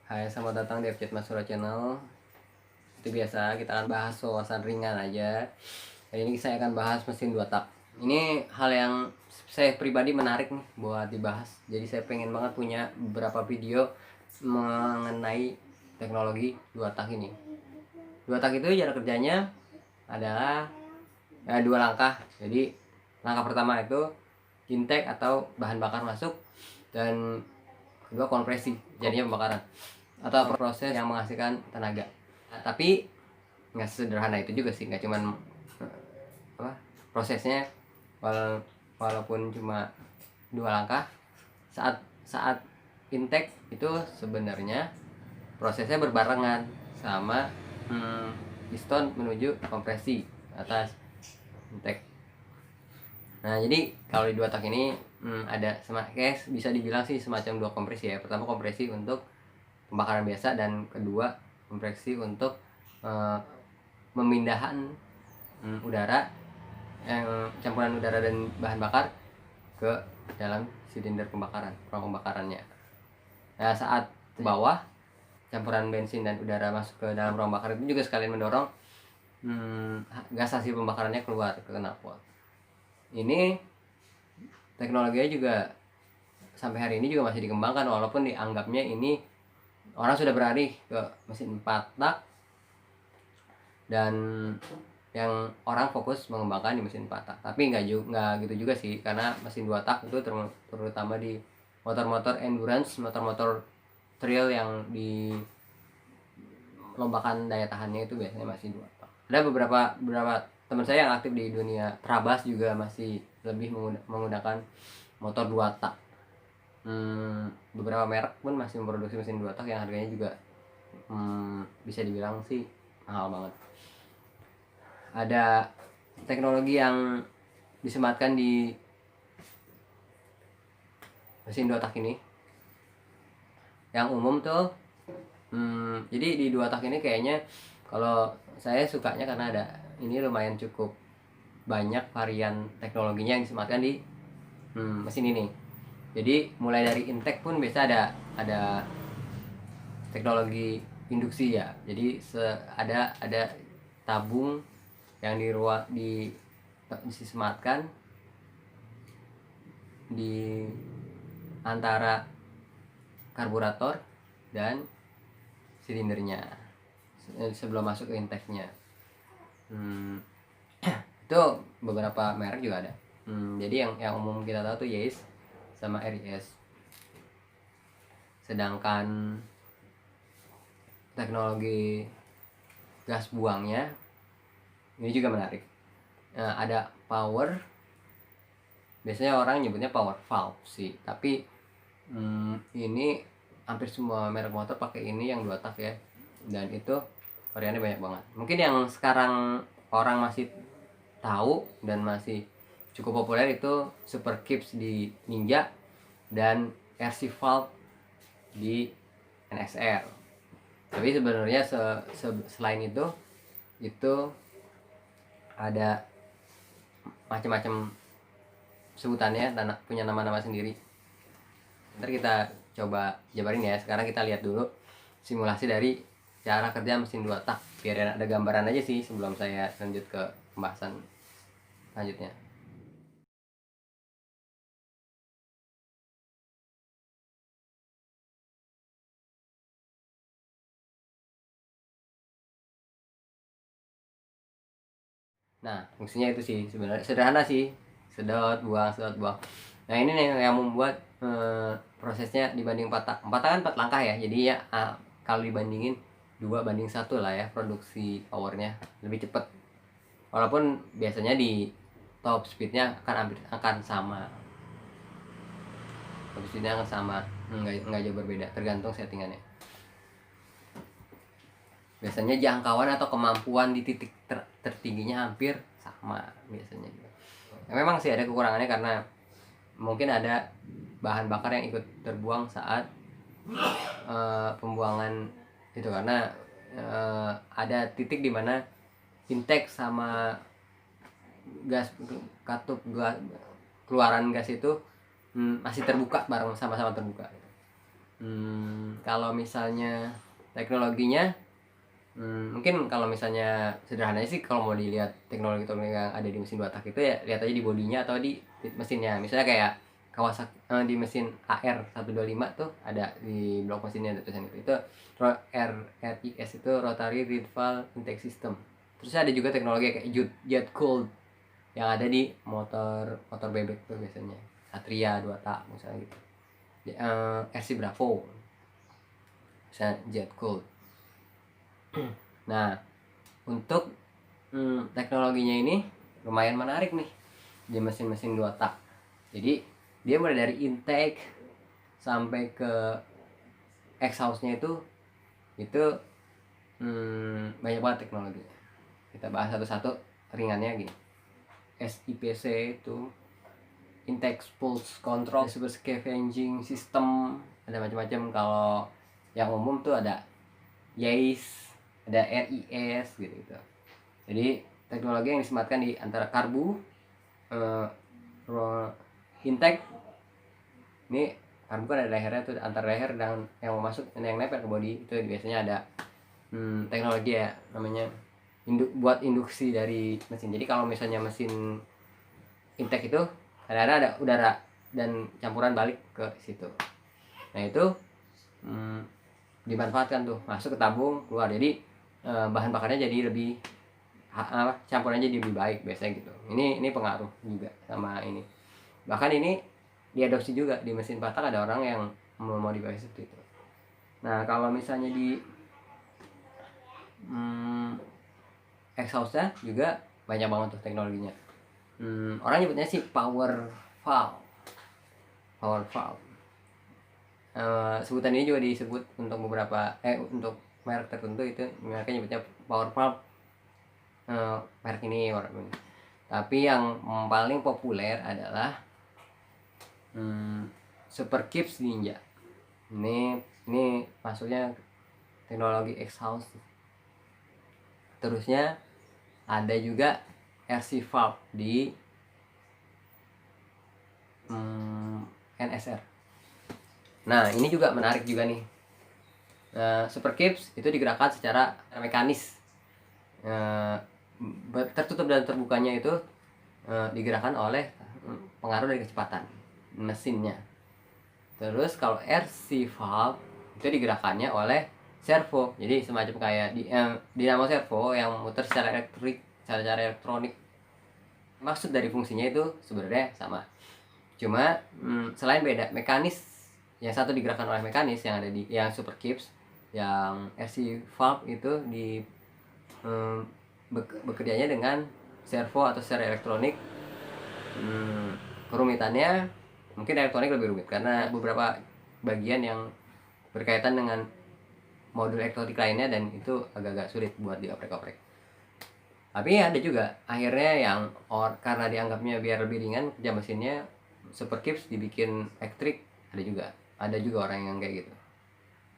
Hai, selamat datang di Update Masura Channel. Seperti biasa, kita akan bahas wawasan ringan aja. Hari ini saya akan bahas mesin 2 tak. Ini hal yang saya pribadi menarik nih buat dibahas. Jadi saya pengen banget punya beberapa video mengenai teknologi 2 tak ini. 2 tak itu cara kerjanya adalah dua langkah. Jadi langkah pertama itu intake atau bahan bakar masuk, dan kedua kompresi, jadinya pembakaran atau proses yang menghasilkan tenaga. Nah, tapi nggak sederhana itu juga sih, nggak cuman prosesnya, walaupun cuma dua langkah. Saat intake itu sebenarnya prosesnya berbarengan sama piston menuju kompresi atas intake. Nah, jadi kalau di 2 tak ini ada bisa dibilang sih semacam dua kompresi ya. Pertama kompresi untuk pembakaran biasa, dan kedua kompresi untuk pemindahan udara, yang campuran udara dan bahan bakar ke dalam silinder pembakaran, ruang pembakarannya. Nah, saat ke bawah campuran bensin dan udara masuk ke dalam ruang bakar itu juga sekalian mendorong gas hasil pembakarannya keluar ke knalpot. Ini teknologinya juga sampai hari ini juga masih dikembangkan, walaupun dianggapnya ini orang sudah beralih ke mesin 4 tak, dan yang orang fokus mengembangkan di mesin 4 tak. Tapi nggak gitu juga sih, karena mesin 2 tak itu terutama di motor-motor endurance, motor-motor trail yang di lombakan daya tahannya itu biasanya masih 2 tak. Ada beberapa teman saya yang aktif di dunia Trabas juga masih lebih menggunakan motor 2 tak. Beberapa merek pun masih memproduksi mesin 2 tak yang harganya juga bisa dibilang sih mahal banget. Ada teknologi yang disematkan di mesin 2 tak ini yang umum tuh. Jadi di 2 tak ini kayaknya kalau saya sukanya karena ada ini lumayan cukup banyak varian teknologinya yang disematkan di mesin ini. Jadi mulai dari intake pun biasa ada teknologi induksi ya. Jadi ada tabung yang disematkan di antara karburator dan silindernya sebelum masuk ke intake-nya. Itu beberapa merek juga ada. Jadi yang umum kita tahu tuh Yaesu sama RIS. Sedangkan teknologi gas buangnya ini juga menarik. Ada power, biasanya orang nyebutnya power valve sih, tapi ini hampir semua merek motor pakai ini yang 2 tak ya, dan itu variannya banyak banget. Mungkin yang sekarang orang masih tahu dan masih cukup populer itu Super Kips di Ninja dan RC valve di NSR. Tapi sebenarnya selain itu ada macam-macam sebutannya dan punya nama-nama sendiri. Ntar kita coba jabarin ya. Sekarang kita lihat dulu simulasi dari cara kerja mesin 2 tak biar ada gambaran aja sih sebelum saya lanjut ke pembahasan selanjutnya. Nah, fungsinya itu sih sebenarnya sederhana sih, sedot buang. Nah, ini nih yang membuat prosesnya dibanding 4 tak. 4 tak kan 4 langkah ya, jadi ya kalau dibandingin 2:1 lah ya, produksi powernya lebih cepat, walaupun biasanya di top speednya akan sama, nggak jauh berbeda, tergantung settingannya. Biasanya jangkauan atau kemampuan di titik tertingginya hampir sama biasanya. Ya, memang sih ada kekurangannya karena mungkin ada bahan bakar yang ikut terbuang saat pembuangan itu, karena ada titik di mana intake sama katup keluaran gas itu masih terbuka, sama-sama terbuka. Kalau misalnya teknologinya, mungkin kalau misalnya sederhananya sih, kalau mau dilihat teknologi yang ada di mesin 2 tak itu ya lihat aja di bodinya atau di mesinnya. Misalnya kayak Kawasaki, di mesin AR125 tuh ada di blok mesinnya ada tulisan itu RRIS, itu Rotary Retrieval Intake System. Terus ada juga teknologi kayak jet cooled yang ada di motor bebek tuh biasanya Satria 2 tak misalnya gitu. RC Bravo misalnya jet cooled. Nah, untuk teknologinya ini lumayan menarik nih di mesin-mesin 2 tak. Jadi dia mulai dari intake sampai ke exhaustnya itu banyak banget teknologinya. Kita bahas satu-satu ringannya gini. SIPC itu intake pulse control, super scavenging system, ada macam-macam. Kalau yang umum tuh ada YACE, ada RIS gitu. Jadi teknologi yang disematkan di antara karbu, intake ini karbu kan ada lehernya tuh, antara leher dan yang mau masuk dan yang nempel ke body itu biasanya ada teknologi ya namanya buat induksi dari mesin. Jadi kalau misalnya mesin intake itu kadang-kadang ada udara dan campuran balik ke situ. Nah itu dimanfaatkan tuh masuk ke tabung keluar, jadi bahan bakarnya jadi lebih campurannya jadi lebih baik biasanya gitu. Ini pengaruh juga sama ini. Bahkan ini diadopsi juga di mesin 4 tak, ada orang yang memodifikasi seperti itu. Nah kalau misalnya di exhaustnya juga banyak banget tuh teknologinya. Orang nyebutnya sih power valve. Sebutan ini juga disebut untuk beberapa untuk merek tertentu, itu mereka nyebutnya power valve, merek ini. Tapi yang paling populer adalah Super Gibbs Ninja. Ini maksudnya teknologi exhaust. Terusnya ada juga RC valve di NSR. Nah ini juga menarik juga nih. Super Gibbs itu digerakkan secara mekanis. Tertutup dan terbukanya itu digerakkan oleh pengaruh dari kecepatan mesinnya. Terus kalau RC valve itu digerakkannya oleh servo, jadi semacam kayak dinamo servo yang muter secara elektronik. Maksud dari fungsinya itu sebenarnya sama, cuma selain beda mekanis, yang satu digerakkan oleh mekanis yang ada di yang Super Gibbs, yang RC valve itu di bekerjanya dengan servo atau secara elektronik. Kerumitannya mungkin elektronik lebih rumit karena beberapa bagian yang berkaitan dengan modul elektronik lainnya, dan itu agak-agak sulit buat dioprek-oprek. Tapi ada juga akhirnya yang karena dianggapnya biar lebih ringan kerja mesinnya, Super Gibbs dibikin elektrik. Ada juga orang yang kayak gitu.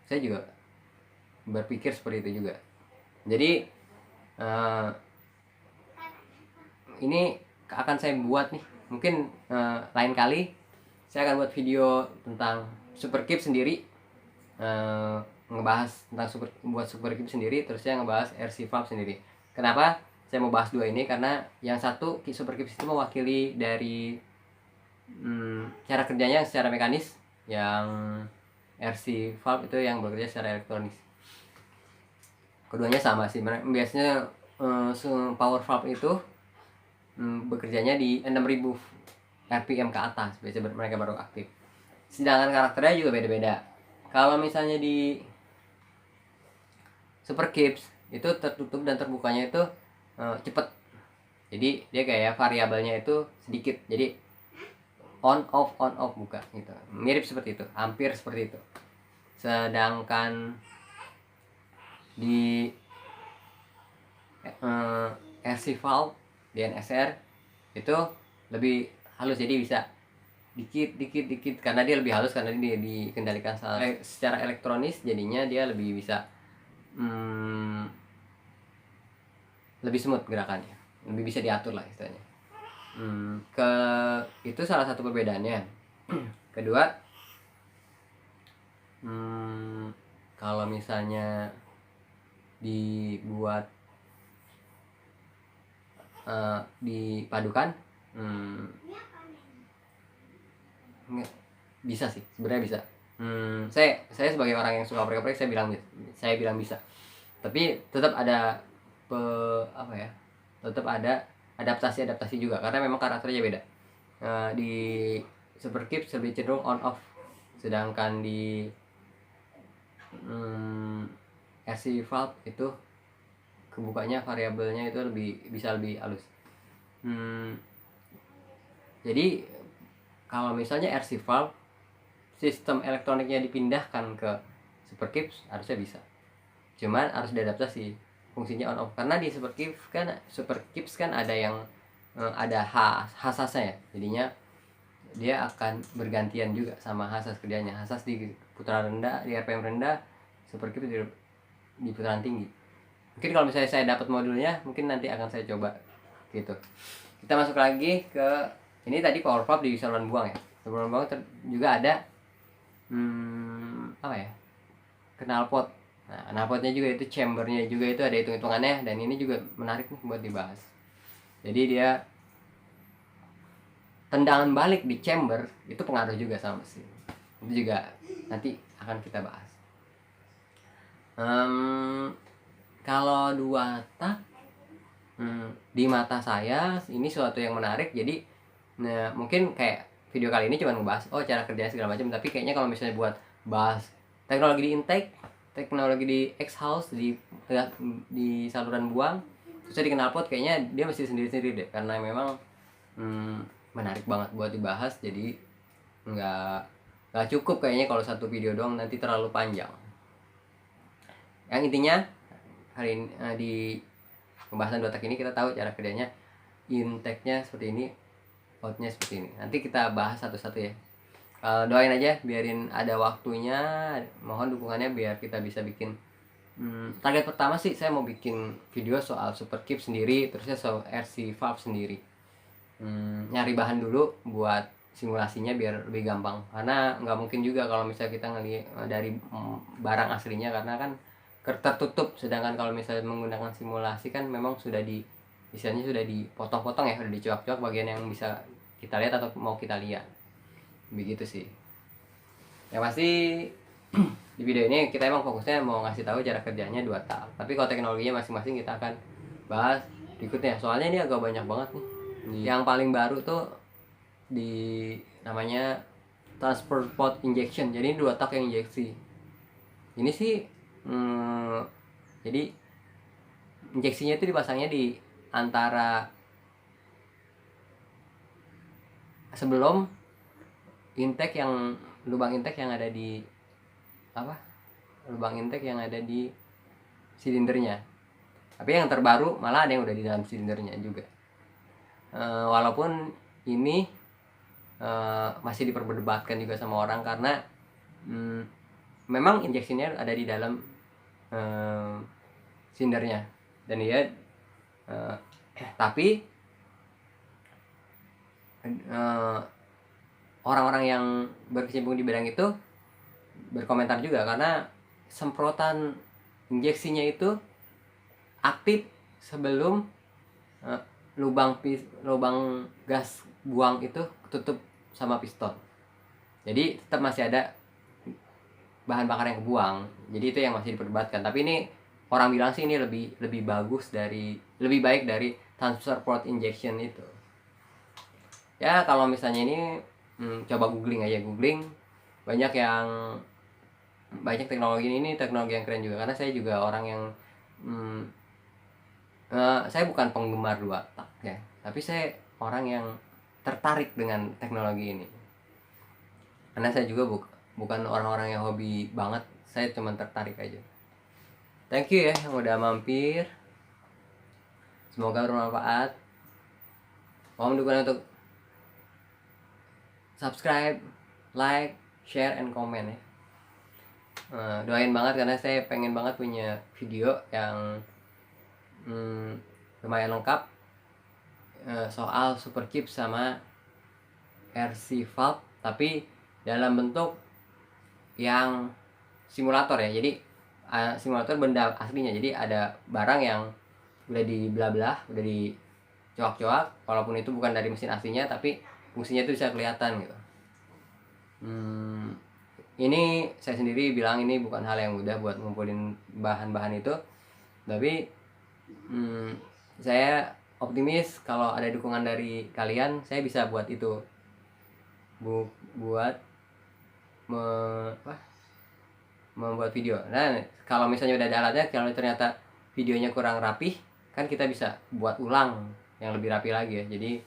Saya juga berpikir seperti itu juga. Jadi ini akan saya buat nih, mungkin lain kali saya akan buat video tentang Super Gibbs sendiri, ngebahas tentang buat Super Gibbs sendiri, terus saya ngebahas RC valve sendiri. Kenapa saya mau bahas dua ini? Karena yang satu Super Gibbs itu mewakili dari cara kerjanya secara mekanis, yang RC valve itu yang bekerja secara elektronis. Keduanya sama sih, biasanya power valve itu bekerjanya di 6000 RPM ke atas, biasanya mereka baru aktif. Sedangkan karakternya juga beda-beda. Kalau misalnya di Super Gibbs itu tertutup dan terbukanya itu cepet, jadi dia kayak variabelnya itu sedikit, jadi on off buka gitu, mirip seperti itu, hampir seperti itu. Sedangkan di RC valve di NSR itu lebih halus, jadi bisa dikit karena dia lebih halus, karena dia dikendalikan secara elektronis, jadinya dia lebih bisa lebih smooth gerakannya, lebih bisa diatur lah istilahnya. Itu salah satu perbedaannya. Kedua, Kalau misalnya dibuat dipadukan, bisa sih sebenarnya bisa. Saya sebagai orang yang suka oprek-oprek, saya bilang bisa, tapi tetap ada apa ya, tetap ada adaptasi juga karena memang karakternya beda. Di Super Kips lebih cenderung on off, sedangkan di RC Valve itu kebukanya variabelnya itu bisa lebih halus. Jadi kalau misalnya RC Valve sistem elektroniknya dipindahkan ke Super Kips harusnya bisa, cuman harus diadaptasi fungsinya on off, karena di Super Kips kan ada yang ada hasasnya ya, jadinya dia akan bergantian juga sama hasas kerjanya. Hasas di putaran rendah, di RPM rendah, Super Kips di putaran tinggi. Mungkin kalau misalnya saya dapat modulnya, mungkin nanti akan saya coba gitu. Kita masuk lagi ke ini, tadi power valve di saluran buang ya. Saluran buang juga ada apa ya, knalpot. Nah, knalpotnya juga itu, chambernya juga itu ada hitung-hitungannya, dan ini juga menarik nih buat dibahas. Jadi dia tendangan balik di chamber itu pengaruh juga sama mesin. Itu juga nanti akan kita bahas. Kalau 2 tak di mata saya ini suatu yang menarik. Jadi mungkin kayak video kali ini cuma ngebahas cara kerjanya segala macam, tapi kayaknya kalau misalnya buat bahas teknologi di intake, teknologi di exhaust, di saluran buang, terus di knalpot, kayaknya dia mesti sendiri-sendiri deh, karena memang menarik banget buat dibahas. Jadi nggak cukup kayaknya kalau satu video doang, nanti terlalu panjang. Yang intinya hari ini di pembahasan 2 tak ini kita tahu cara kerjanya, intake-nya seperti ini, outnya seperti ini. Nanti kita bahas satu-satu ya. Doain aja, biarin ada waktunya, mohon dukungannya biar kita bisa bikin. Target pertama sih saya mau bikin video soal Super Kips sendiri, terusnya soal RC Valve sendiri. Nyari bahan dulu buat simulasinya biar lebih gampang, karena nggak mungkin juga kalau misalnya kita ngelihat dari barang aslinya, karena kan tertutup. Sedangkan kalau misalnya menggunakan simulasi kan memang istilahnya sudah dipotong-potong ya, sudah dicuak-cuak bagian yang bisa kita lihat atau mau kita lihat, begitu sih. Yang pasti di video ini kita emang fokusnya mau ngasih tahu cara kerjanya 2 tak, tapi kalau teknologinya masing-masing kita akan bahas berikutnya, soalnya ini agak banyak banget nih. Yang paling baru tuh di namanya transfer port injection, jadi 2 tak yang injeksi. Ini sih jadi injeksinya itu dipasangnya di antara sebelum intake, yang lubang intake yang ada di lubang intake yang ada di silindernya. Tapi yang terbaru malah ada yang udah di dalam silindernya juga. Walaupun ini masih diperdebatkan juga sama orang, karena memang injeksinya ada di dalam silindernya, dan dia tapi orang-orang yang berkecimpung di bidang itu berkomentar juga, karena semprotan injeksinya itu aktif sebelum lubang gas buang itu tutup sama piston. Jadi tetap masih ada bahan bakar yang kebuang. Jadi itu yang masih diperdebatkan. Tapi ini orang bilang sih ini lebih baik dari transfer port injection itu. Ya kalau misalnya ini coba googling banyak teknologi ini teknologi yang keren juga, karena saya juga orang yang saya bukan penggemar 2 tak ya, tapi saya orang yang tertarik dengan teknologi ini, karena saya juga bukan orang-orang yang hobi banget, saya cuma tertarik aja. Thank you ya yang udah mampir, semoga bermanfaat. Mohon dukungan untuk subscribe, like, share, and comment ya. Doain banget, karena saya pengen banget punya video yang lumayan lengkap soal Super Kips sama RC Valve, tapi dalam bentuk yang simulator ya. Jadi simulator benda aslinya. Jadi ada barang yang udah dibelah-belah, udah dicoak-coak, walaupun itu bukan dari mesin aslinya, tapi fungsinya itu bisa kelihatan gitu. Ini saya sendiri bilang ini bukan hal yang mudah buat ngumpulin bahan-bahan itu, tapi saya optimis kalau ada dukungan dari kalian, saya bisa buat itu, buat membuat video. Nah, kalau misalnya udah ada alatnya, kalau ternyata videonya kurang rapih, kan kita bisa buat ulang yang lebih rapi lagi ya. Jadi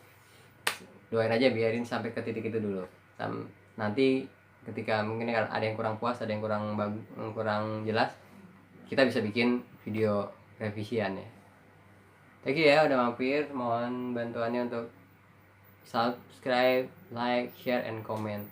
doain aja, biarin sampai ke titik itu dulu. Nanti ketika mungkin ada yang kurang puas, ada yang kurang jelas, kita bisa bikin video revisian ya. Thank you ya udah mampir. Mohon bantuannya untuk subscribe, like, share, and comment.